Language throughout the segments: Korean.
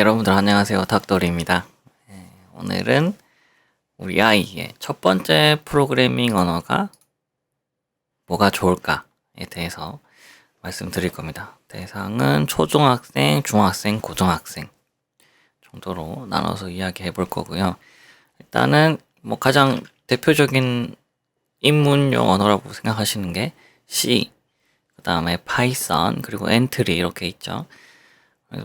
여러분들 안녕하세요. 닥터리입니다. 오늘은 우리 아이의 첫 번째 프로그래밍 언어가 뭐가 좋을까에 대해서 말씀드릴 겁니다. 대상은 초중학생, 중학생, 고등학생 정도로 나눠서 이야기해 볼 거고요. 일단은 가장 대표적인 입문용 언어라고 생각하시는 게 C, 그 다음에 파이썬, 그리고 엔트리 이렇게 있죠.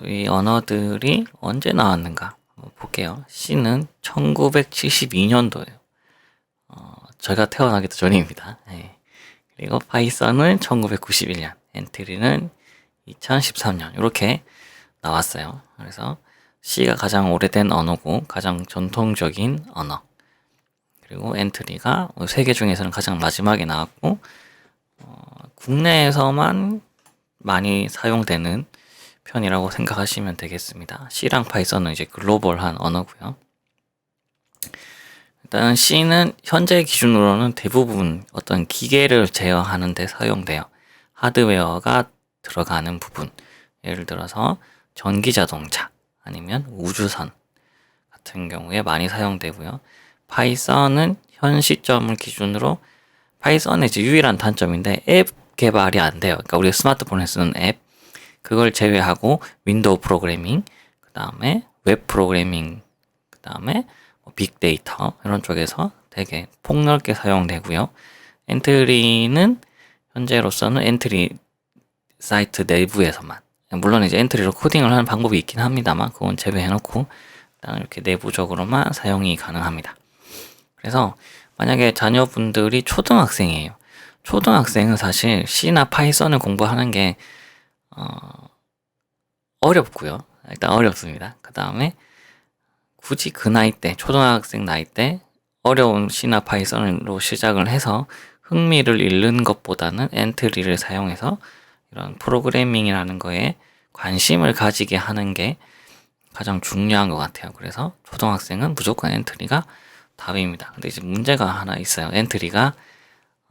이 언어들이 언제 나왔는가 한번 볼게요. C는 1972년도예요. 제가 태어나기도 전입니다. 그리고 파이썬은 1991년, 엔트리는 2013년 이렇게 나왔어요. 그래서 C가 가장 오래된 언어고 가장 전통적인 언어. 그리고 엔트리가 세계 중에서는 가장 마지막에 나왔고 국내에서만 많이 사용되는 편이라고 생각하시면 되겠습니다. C랑 파이썬은 이제 글로벌한 언어고요. 일단 C는 현재 기준으로는 대부분 어떤 기계를 제어하는 데 사용돼요. 하드웨어가 들어가는 부분. 예를 들어서 전기자동차 아니면 우주선 같은 경우에 많이 사용되고요. 파이썬은 현 시점을 기준으로 파이썬의 이제 유일한 단점인데 앱 개발이 안 돼요. 그러니까 우리가 스마트폰에 쓰는 앱 그걸 제외하고 윈도우 프로그래밍, 그 다음에 웹 프로그래밍, 그 다음에 빅데이터 이런 쪽에서 되게 폭넓게 사용되고요. 엔트리는 현재로서는 엔트리 사이트 내부에서만, 물론 이제 엔트리로 코딩을 하는 방법이 있긴 합니다만 그건 제외해놓고 일단 이렇게 내부적으로만 사용이 가능합니다. 그래서 만약에 자녀분들이 초등학생이에요. 초등학생은 사실 C나 파이썬을 공부하는 게 어렵고요. 일단 어렵습니다. 그 다음에 굳이 그 나이 때, 초등학생 나이 때 어려운 C나 파이썬으로 시작을 해서 흥미를 잃는 것보다는 엔트리를 사용해서 이런 프로그래밍이라는 거에 관심을 가지게 하는 게 가장 중요한 것 같아요. 그래서 초등학생은 무조건 엔트리가 답입니다. 근데 이제 문제가 하나 있어요. 엔트리가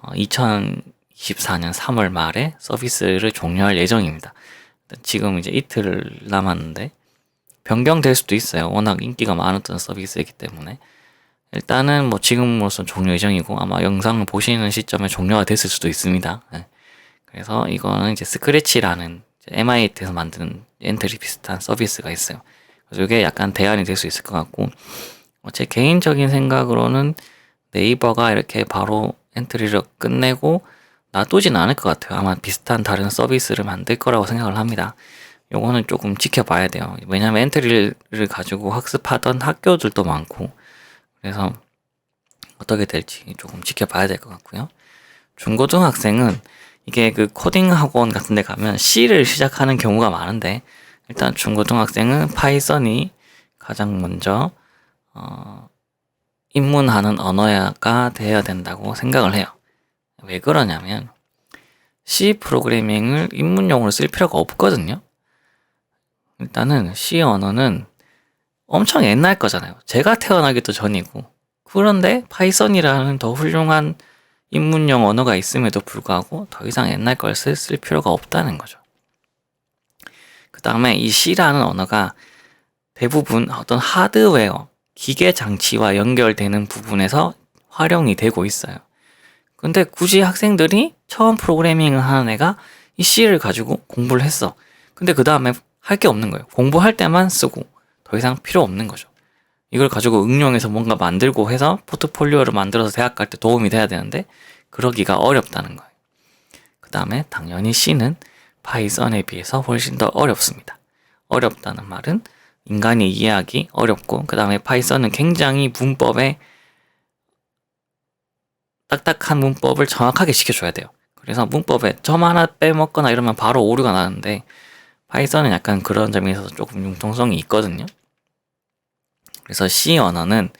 2024년 3월 말에 서비스를 종료할 예정입니다. 지금 이제 이틀 남았는데 변경될 수도 있어요. 워낙 인기가 많았던 서비스이기 때문에 일단은 지금으로선 종료 예정이고 아마 영상을 보시는 시점에 종료가 됐을 수도 있습니다. 그래서 이거는 이제 스크래치라는 MIT에서 만든 엔트리 비슷한 서비스가 있어요. 그래서 이게 약간 대안이 될 수 있을 것 같고 제 개인적인 생각으로는 네이버가 이렇게 바로 엔트리를 끝내고 놔두진 않을 것 같아요. 아마 비슷한 다른 서비스를 만들 거라고 생각을 합니다. 요거는 조금 지켜봐야 돼요. 왜냐면 엔트리를 가지고 학습하던 학교들도 많고 그래서 어떻게 될지 조금 지켜봐야 될 것 같고요. 중고등학생은 이게 그 코딩 학원 같은 데 가면 C를 시작하는 경우가 많은데 일단 중고등학생은 파이썬이 가장 먼저 입문하는 언어가 되어야 된다고 생각을 해요. 왜 그러냐면 C 프로그래밍을 입문용으로 쓸 필요가 없거든요. 일단은 C 언어는 엄청 옛날 거잖아요. 제가 태어나기도 전이고 그런데 파이썬이라는 더 훌륭한 입문용 언어가 있음에도 불구하고 더 이상 옛날 걸 쓸 필요가 없다는 거죠. 그 다음에 이 C라는 언어가 대부분 어떤 하드웨어, 기계 장치와 연결되는 부분에서 활용이 되고 있어요. 근데 굳이 학생들이 처음 프로그래밍을 하는 애가 이 C를 가지고 공부를 했어. 근데 그 다음에 할 게 없는 거예요. 공부할 때만 쓰고 더 이상 필요 없는 거죠. 이걸 가지고 응용해서 뭔가 만들고 해서 포트폴리오를 만들어서 대학 갈 때 도움이 돼야 되는데 그러기가 어렵다는 거예요. 그 다음에 당연히 C는 파이썬에 비해서 훨씬 더 어렵습니다. 어렵다는 말은 인간이 이해하기 어렵고 그 다음에 파이썬은 굉장히 문법에 딱딱한 문법을 정확하게 지켜줘야 돼요. 그래서 문법에 점 하나 빼먹거나 이러면 바로 오류가 나는데 파이썬은 약간 그런 점에 있어서 조금 융통성이 있거든요. 그래서 C 언어는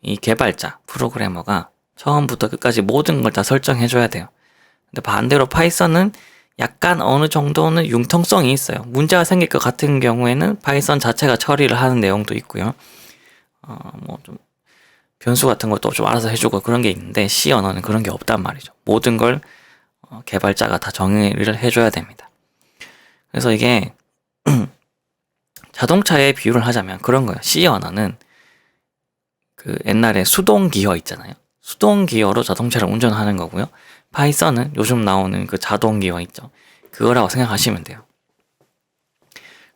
이 개발자, 프로그래머가 처음부터 끝까지 모든 걸 다 설정해줘야 돼요. 근데 반대로 파이썬은 약간 어느 정도는 융통성이 있어요. 문제가 생길 것 같은 경우에는 파이썬 자체가 처리를 하는 내용도 있고요. 좀 변수 같은 것도 좀 알아서 해주고 그런 게 있는데 C 언어는 그런 게 없단 말이죠. 모든 걸 개발자가 다 정의를 해줘야 됩니다. 그래서 이게 자동차에 비유를 하자면 그런 거예요. C 언어는 그 옛날에 수동 기어 있잖아요. 수동 기어로 자동차를 운전하는 거고요. 파이썬은 요즘 나오는 그 자동 기어 있죠. 그거라고 생각하시면 돼요.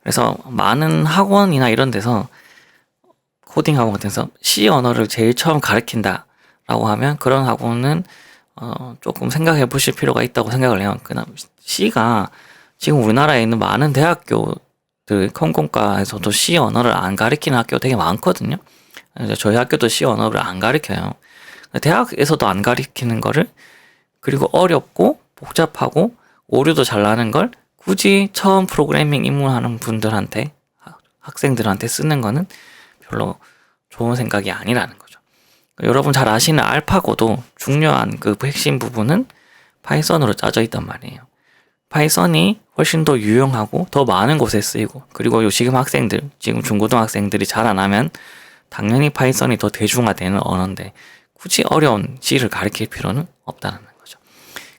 그래서 많은 학원이나 이런 데서 코딩 학원 같은 데서 C 언어를 제일 처음 가르친다 라고 하면 그런 학원은 조금 생각해 보실 필요가 있다고 생각을 해요. 그다음 C가 지금 우리나라에 있는 많은 대학교들 컴공과에서도 C 언어를 안 가르치는 학교 되게 많거든요. 저희 학교도 C 언어를 안 가르쳐요. 대학에서도 안 가르치는 거를, 그리고 어렵고 복잡하고 오류도 잘 나는 걸 굳이 처음 프로그래밍 입문하는 분들한테, 학생들한테 쓰는 거는 별로 좋은 생각이 아니라는 거죠. 여러분 잘 아시는 알파고도 중요한 그 핵심 부분은 파이썬으로 짜져 있단 말이에요. 파이썬이 훨씬 더 유용하고 더 많은 곳에 쓰이고, 그리고 지금 학생들, 지금 중고등학생들이 잘 안 하면 당연히 파이썬이 더 대중화되는 언어인데 굳이 어려운 C를 가르칠 필요는 없다는 거죠.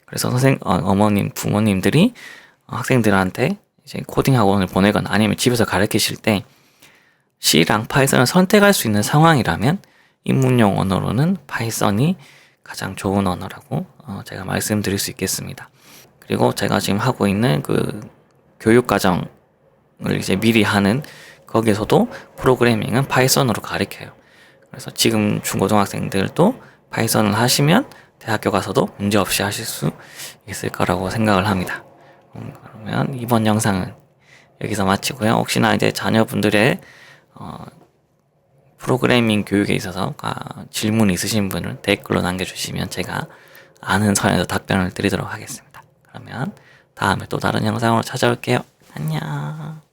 그래서 어머님, 부모님들이 학생들한테 이제 코딩 학원을 보내거나 아니면 집에서 가르치실 때 C랑 파이썬을 선택할 수 있는 상황이라면 입문용 언어로는 파이썬이 가장 좋은 언어라고 제가 말씀드릴 수 있겠습니다. 그리고 제가 지금 하고 있는 그 교육과정을 이제 미리 하는 거기에서도 프로그래밍은 파이썬으로 가르쳐요. 그래서 지금 중고등학생들도 파이썬을 하시면 대학교 가서도 문제없이 하실 수 있을 거라고 생각을 합니다. 그러면 이번 영상은 여기서 마치고요. 혹시나 이제 자녀분들의 프로그래밍 교육에 있어서 질문 있으신 분은 댓글로 남겨주시면 제가 아는 선에서 답변을 드리도록 하겠습니다. 그러면 다음에 또 다른 영상으로 찾아올게요. 안녕.